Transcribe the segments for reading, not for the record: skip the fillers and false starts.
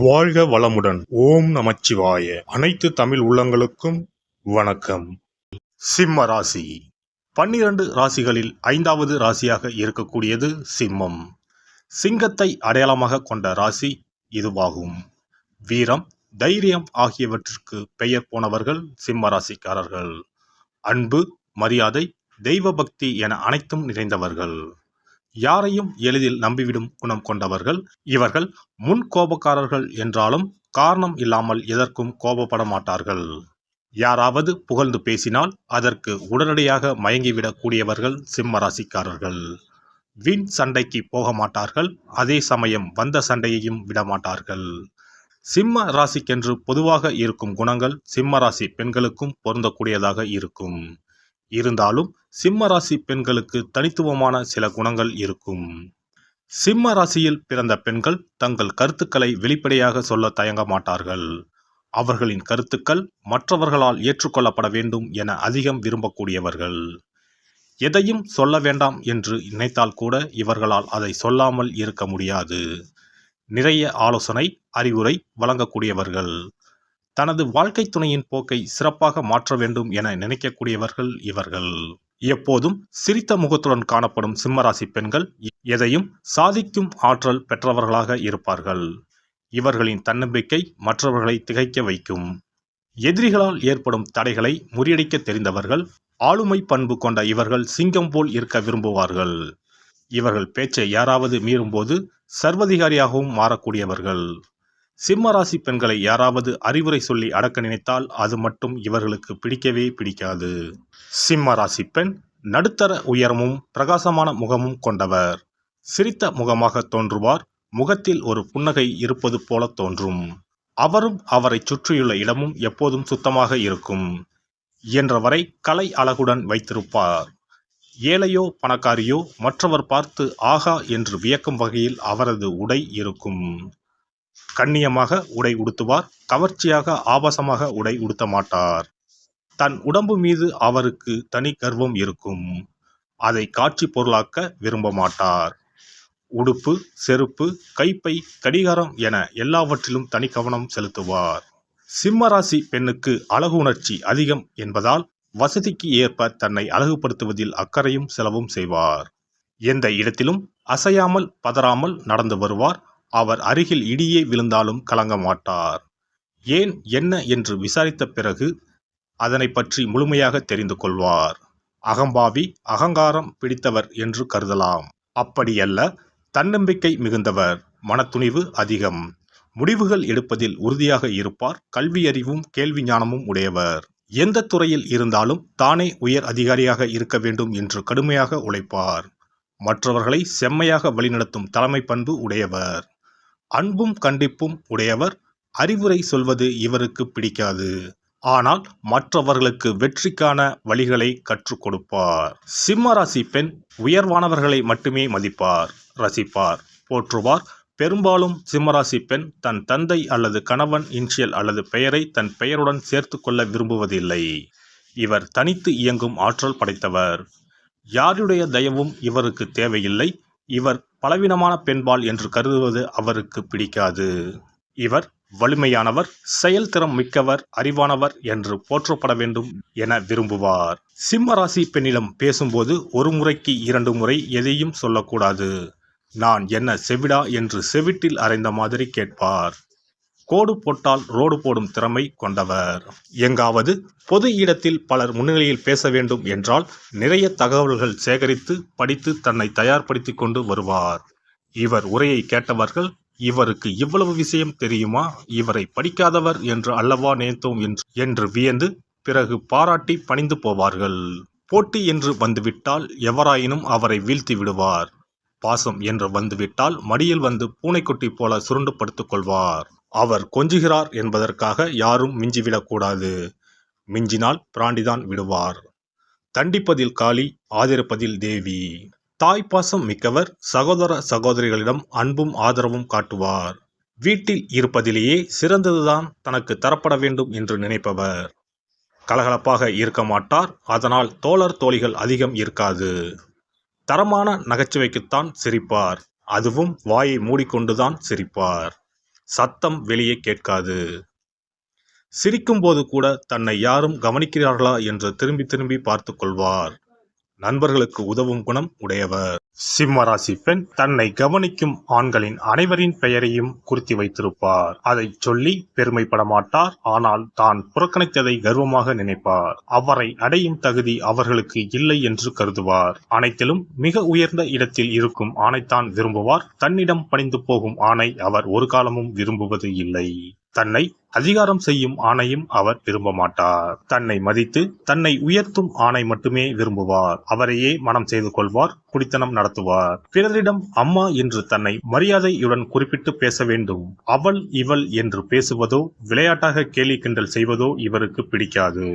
வாழ்க வளமுடன். ஓம் நமச்சிவாய. அனைத்து தமிழ் உள்ளங்களுக்கும் வணக்கம். சிம்ம ராசி 12 ராசிகளில் 5வது ராசியாக இருக்கக்கூடியது சிம்மம். சிங்கத்தை அடையாளமாக கொண்ட ராசி இதுவாகும். வீரம், தைரியம் ஆகியவற்றிற்கு பெயர் போனவர்கள் சிம்ம ராசிக்காரர்கள். அன்பு, மரியாதை, தெய்வ பக்தி என அனைத்தும் நிறைந்தவர்கள். யாரையும் எளிதில் நம்பிவிடும் குணம் கொண்டவர்கள் இவர்கள். முன் கோபக்காரர்கள் என்றாலும் காரணம் இல்லாமல் எதற்கும் கோபப்பட மாட்டார்கள். யாராவது புகழ்ந்து பேசினால் அதற்கு உடனடியாக மயங்கிவிடக் கூடியவர்கள் சிம்ம ராசிக்காரர்கள். வீண் சண்டைக்கு போக மாட்டார்கள். அதே சமயம் வந்த சண்டையையும் விடமாட்டார்கள். சிம்ம ராசிக்கென்று பொதுவாக இருக்கும் குணங்கள் சிம்ம ராசி பெண்களுக்கும் பொருந்தக்கூடியதாக இருக்கும். இருந்தாலும் சிம்ம ராசி பெண்களுக்கு தனித்துவமான சில குணங்கள் இருக்கும். சிம்ம ராசியில் பிறந்த பெண்கள் தங்கள் கருத்துக்களை வெளிப்படையாக சொல்ல தயங்க மாட்டார்கள். அவர்களின் கருத்துக்கள் மற்றவர்களால் ஏற்றுக்கொள்ளப்பட வேண்டும் என அதிகம் விரும்பக்கூடியவர்கள். எதையும் சொல்ல வேண்டாம் என்று நினைத்தால் கூட இவர்களால் அதை சொல்லாமல் இருக்க முடியாது. நிறைய ஆலோசனை, அறிவுரை வழங்கக்கூடியவர்கள். தனது வாழ்க்கை துணையின் போக்கை சிறப்பாக மாற்ற வேண்டும் என நினைக்கக்கூடியவர்கள் இவர்கள். எப்போதும் சிரித்த முகத்துடன் காணப்படும் சிம்மராசி பெண்கள் எதையும் சாதிக்கும் ஆற்றல் பெற்றவர்களாக இருப்பார்கள். இவர்களின் தன்னம்பிக்கை மற்றவர்களை திகைக்க வைக்கும். எதிரிகளால் ஏற்படும் தடைகளை முறியடிக்க தெரிந்தவர்கள். ஆளுமை பண்பு கொண்ட இவர்கள் சிங்கம் போல் இருக்க விரும்புவார்கள். இவர்கள் பேச்சை யாராவது மீறும்போது சர்வதிகாரியாகவும் மாறக்கூடியவர்கள். சிம்ம ராசி பெண்களை யாராவது அறிவுரை சொல்லி அடக்க நினைத்தால் அது மட்டும் இவர்களுக்கு பிடிக்கவே பிடிக்காது. சிம்ம ராசி பெண் நடுத்தர உயரமும் பிரகாசமான முகமும் கொண்டவர். சிரித்த முகமாக தோன்றுவார். முகத்தில் ஒரு புன்னகை இருப்பது போல தோன்றும். அவரும் அவரை சுற்றியுள்ள இடமும் எப்போதும் சுத்தமாக இருக்கும். இயன்றவரை கலை அழகுடன் வைத்திருப்பார். ஏழையோ பணக்காரியோ மற்றவர் பார்த்து ஆகா என்று வியக்கும் வகையில் அவரது உடை இருக்கும். கண்ணியமாக உடை உடுத்துவார். கவர்ச்சியாக ஆபாசமாக உடை உடுத்த மாட்டார். தன் உடம்பு மீது அவருக்கு தனி கர்வம் இருக்கும். அதை காட்சி பொருளாக்க விரும்ப மாட்டார். உடுப்பு, செருப்பு, கைப்பை, கடிகாரம் என எல்லாவற்றிலும் தனி கவனம் செலுத்துவார். சிம்ம ராசி பெண்ணுக்கு அழகு உணர்ச்சி அதிகம் என்பதால் வசதிக்கு ஏற்ப தன்னை அழகுபடுத்துவதில் அக்கறையும் செலவும் செய்வார். எந்த இடத்திலும் அசையாமல் பதறாமல் நடந்து வருவார். அவர் அருகில் இடியே விழுந்தாலும் கலங்க மாட்டார். ஏன் என்ன என்று விசாரித்த பிறகு அதனை பற்றி முழுமையாக தெரிந்து கொள்வார். அகம்பாவி, அகங்காரம் பிடித்தவர் என்று கருதலாம். அப்படியல்ல. தன்னம்பிக்கை மிகுந்தவர். மனத்துணிவு அதிகம். முடிவுகள் எடுப்பதில் உறுதியாக இருப்பார். கல்வியறிவும் கேள்வி ஞானமும் உடையவர். எந்த துறையில் இருந்தாலும் தானே உயர் அதிகாரியாக இருக்க வேண்டும் என்று கடுமையாக உழைப்பார். மற்றவர்களை செம்மையாக வழிநடத்தும் தலைமை பண்பு உடையவர். அன்பும் கண்டிப்பும் உடையவர். அறிவுரை சொல்வது இவருக்கு பிடிக்காது. ஆனால் மற்றவர்களுக்கு வெற்றிக்கான வழிகளை கற்றுக் கொடுப்பார். சிம்ம ராசி பெண் உயர்வானவர்களை மட்டுமே மதிப்பார், ரசிப்பார், போற்றுவார். பெரும்பாலும் சிம்மராசி பெண் தன் தந்தை அல்லது கணவன் இன்ஷியல் அல்லது பெயரை தன் பெயருடன் சேர்த்து கொள்ள விரும்புவதில்லை. இவர் தனித்து இயங்கும் ஆற்றல் படைத்தவர். யாருடைய தயவும் இவருக்கு தேவையில்லை. இவர் பலவீனமான பெண்பால் என்று கருதுவது அவருக்கு பிடிக்காது. இவர் வலிமையானவர், செயல்திறம் மிக்கவர், அறிவானவர் என்று போற்றப்பட வேண்டும் என விரும்புவார். சிம்ம ராசி பெண்ணிடம் பேசும்போது ஒரு முறைக்கு 2 முறை எதையும் சொல்லக்கூடாது. நான் என்ன செவிடா என்று செவிட்டில் அறைந்த மாதிரி கேட்பார். கோடு போட்டால் ரோடு போடும் திறமை கொண்டவர். எங்காவது பொது இடத்தில் பலர் முன்னிலையில் பேச வேண்டும் என்றால் நிறைய தகவல்கள் சேகரித்து படித்து தன்னை தயார்படுத்தி கொண்டு வருவார். இவர் உரையை கேட்டவர்கள் இவருக்கு இவ்வளவு விஷயம் தெரியுமா, இவரை படிக்காதவர் என்று அல்லவா நினைத்தோம் என்று வியந்து பிறகு பாராட்டி பணிந்து போவார்கள். போட்டி என்று வந்துவிட்டால் எவராயினும் அவரை வீழ்த்தி விடுவார். பாசம் என்று வந்துவிட்டால் மடியில் வந்து பூனைக்குட்டி போல சுருண்டு படுத்துக் கொள்வார். அவர் கொஞ்சுகிறார் என்பதற்காக யாரும் மிஞ்சிவிடக்கூடாது. மிஞ்சினால் பிராண்டிதான் விடுவார். தண்டிப்பதில் காளி, ஆதரிப்பதில் தேவி. தாய்ப்பாசம் மிக்கவர். சகோதர சகோதரிகளிடம் அன்பும் ஆதரவும் காட்டுவார். வீட்டில் இருப்பதிலேயே சிறந்ததுதான் தனக்கு தரப்பட வேண்டும் என்று நினைப்பவர். கலகலப்பாக இருக்க மாட்டார். அதனால் தோழர் தோழிகள் அதிகம் இருக்காது. தரமான நகைச்சுவைக்குத்தான் சிரிப்பார். அதுவும் வாயை மூடிக்கொண்டுதான் சிரிப்பார். சத்தம் வெளியே கேட்காது. சிரிக்கும்போது கூட தன்னை யாரும் கவனிக்கிறார்களா என்று திரும்பி திரும்பி பார்த்து கொள்வார். நண்பர்களுக்கு உதவும் குணம் உடையவர். சிம்ம ராசி பெண் தன்னை கவனிக்கும் ஆண்களின் அனைவரின் பெயரையும் குறித்து வைத்திருப்பார். அதை சொல்லி பெருமைப்பட மாட்டார். ஆனால் தான் புறக்கணித்ததை கர்வமாக நினைப்பார். அவரை அடையும் தகுதி அவர்களுக்கு இல்லை என்று கருதுவார். அனைத்திலும் மிக உயர்ந்த இடத்தில் இருக்கும் ஆணைத்தான் விரும்புவார். தன்னிடம் பணிந்து போகும் ஆணை அவர் ஒரு காலமும் விரும்புவது இல்லை. தன்னை அதிகாரம் செய்யும் ஆணையும் அவர் விரும்ப மாட்டார். தன்னை மதித்து தன்னை உயர்த்தும் ஆணை மட்டுமே விரும்புவார். அவரையே மனம் செய்து கொள்வார். குடித்தனம் நடத்துவார். பிறரிடம் அம்மா என்று தன்னை மரியாதையுடன் குறிப்பிட்டு பேச வேண்டும். அவள் இவள் என்று பேசுவதோ விளையாட்டாக கேலி கிண்டல் செய்வதோ இவருக்கு பிடிக்காது.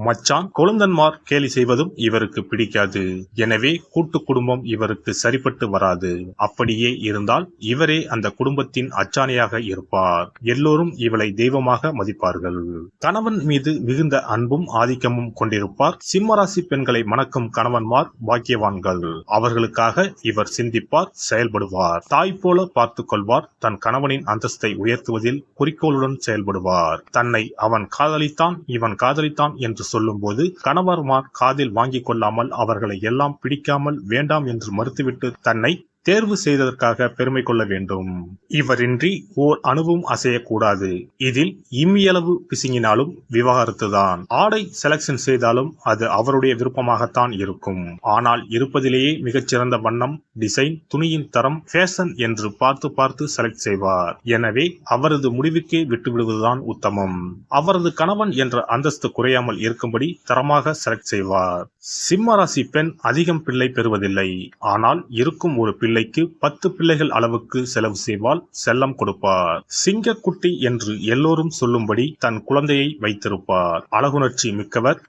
மச்சான் கொழுந்தன்மார் கேலி செய்வதும் இவருக்கு பிடிக்காது. எனவே கூட்டு குடும்பம் இவருக்கு சரிப்பட்டு வராது. அப்படியே இருந்தால் இவரே அந்த குடும்பத்தின் அச்சாணியாக இருப்பார். எல்லோரும் இவளை தெய்வமாக மதிப்பார்கள். கணவன் மீது மிகுந்த அன்பும் ஆதிக்கமும் கொண்டிருப்பார். சிம்மராசி பெண்களை மணக்கும் கணவன்மார் பாக்கியவான்கள். அவர்களுக்காக இவர் சிந்திப்பார், செயல்படுவார். தாய் போல பார்த்து கொள்வார். தன் கணவனின் அந்தஸ்தை உயர்த்துவதில் குறிக்கோளுடன் செயல்படுவார். தன்னை அவன் காதலித்தான், இவன் காதலித்தான் என்று சொல்லும்போது கணவன்மார் காதில் வாங்கிக் கொள்ளாமல் அவர்களை எல்லாம் பிடிக்காமல் வேண்டாம் என்று மறுத்துவிட்டு தன்னை தேர்வு செய்ததற்காக பெருமை கொள்ள வேண்டும். இவரின்றி ஓர் அணுவும் அசையக்கூடாது. இதில் இம்மியளவு பிசுங்கினாலும் விவாகரத்துதான். ஆடை செலக்ஷன் செய்தாலும் அது அவருடைய விருப்பமாகத்தான் இருக்கும். ஆனால் இருப்பதிலேயே மிகச்சிறந்த வண்ணம், டிசைன், துணியின் தரம், ஃபேஷன் என்று பார்த்து பார்த்து செலக்ட் செய்வார். எனவே அவரது முடிவுக்கே விட்டுவிடுவதுதான் உத்தமம். அவரது கணவன் என்ற அந்தஸ்து குறையாமல் இருக்கும்படி தரமாக செலக்ட் செய்வார். சிம்மராசி பெண் அதிகம் பிள்ளை பெறுவதில்லை. ஆனால் இருக்கும் ஒரு பிள்ளைக்கு 10 பிள்ளைகள் அளவுக்கு செலவு செய்வால், செல்லம் கொடுப்பார். சிங்கக்குட்டி என்று எல்லோரும் சொல்லும்படி தன் குழந்தையை வைத்திருப்பார். அழகுணர்ச்சி மிக்கவர்.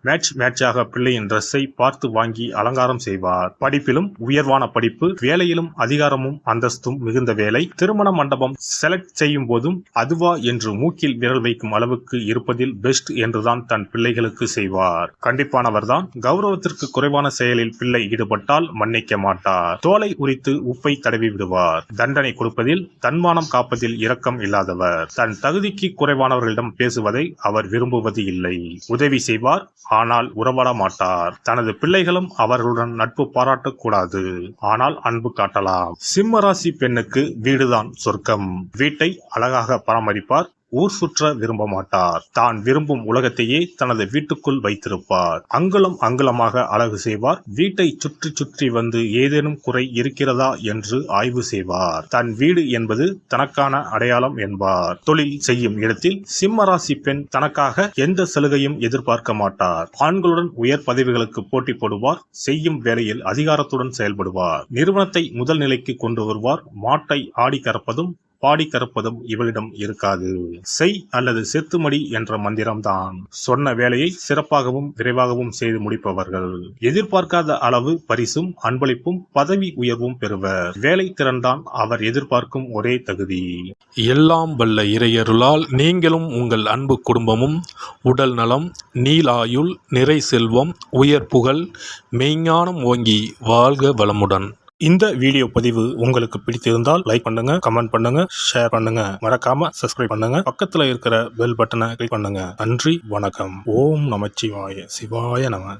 மேட்சாக பிள்ளையின் டிரெஸ்ஸை பார்த்து வாங்கி அலங்காரம் செய்வார். படிப்பிலும் உயர்வான படிப்பு, வேலையிலும் அதிகாரமும் அந்தஸ்தும் மிகுந்த வேலை. திருமண மண்டபம் செலக்ட் செய்யும் போதும் அதுவா என்று மூக்கில் விரல் வைக்கும் அளவுக்கு இருப்பதில் பெஸ்ட் என்றுதான் தன் பிள்ளைகளுக்கு செய்வார். கண்டிப்பானவர்தான். கௌரவத்திற்கு குறைவான செயலில் பிள்ளை ஈடுபட்டால் மன்னிக்க மாட்டார். தோலை உரித்து உப்பை தடவி விடுவார். தண்டனை கொடுப்பதில், தன்மானம் காப்பதில் இரக்கம் இல்லாதவர். தன் தகுதிக்கு குறைவானவர்களிடம் பேசுவதை அவர் விரும்புவது இல்லை. உதவி செய்வார், ஆனால் உறவாட மாட்டார். தனது பிள்ளைகளும் அவர்களுடன் நட்பு பாராட்டக்கூடாது, ஆனால் அன்பு காட்டலாம். சிம்மராசி பெண்ணுக்கு வீடுதான் சொர்க்கம். வீட்டை அழகாக பராமரிப்பார். ஊர் சுற்ற விரும்ப மாட்டார். தான் விரும்பும் உலகத்தையே தனது வீட்டுக்குள் வைத்திருப்பார். அங்குலம் அங்குலமாக அழகு செய்வார். வீட்டை சுற்றி சுற்றி வந்து ஏதேனும் குறை இருக்கிறதா என்று ஆய்வு செய்வார். தன் வீடு என்பது தனக்கான அடையாளம் என்பார். தொழில் செய்யும் இடத்தில் சிம்மராசி பெண் தனக்காக எந்த சலுகையும் எதிர்பார்க்க மாட்டார். ஆண்களுடன் உயர் பதவிகளுக்கு போட்டி போடுவார். செய்யும் வேலையில் அதிகாரத்துடன் செயல்படுவார். நிறுவனத்தை முதல் நிலைக்கு கொண்டு வருவார். மாட்டை ஆடி கறப்பதும் பாடி கறப்பதும் இவளிடம் இருக்காது. செய் அல்லது செத்துமடி என்ற மந்திரம்தான். சொன்ன வேலையை சிறப்பாகவும் விரைவாகவும் செய்து முடிப்பவர்கள். எதிர்பார்க்காத அளவு பரிசும் அன்பளிப்பும் பதவி உயர்வும் பெறுவர். வேலை திறன்தான் அவர் எதிர்பார்க்கும் ஒரே தகுதி. எல்லாம் வல்ல இறையருளால் நீங்களும் உங்கள் அன்பு குடும்பமும் உடல் நலம், நீலாயுள், நிறை செல்வம், உயர் புகழ், மெய்ஞானம் ஓங்கி வாழ்க வளமுடன். இந்த வீடியோ பதிவு உங்களுக்கு பிடித்திருந்தால் லைக் பண்ணுங்க, கமெண்ட் பண்ணுங்க, ஷேர் பண்ணுங்க. மறக்காம சப்ஸ்கிரைப் பண்ணுங்க. பக்கத்துல இருக்கிற பெல் பட்டனை கிளிக் பண்ணுங்க. நன்றி, வணக்கம். ஓம் நமச்சிவாய. சிவாய நம.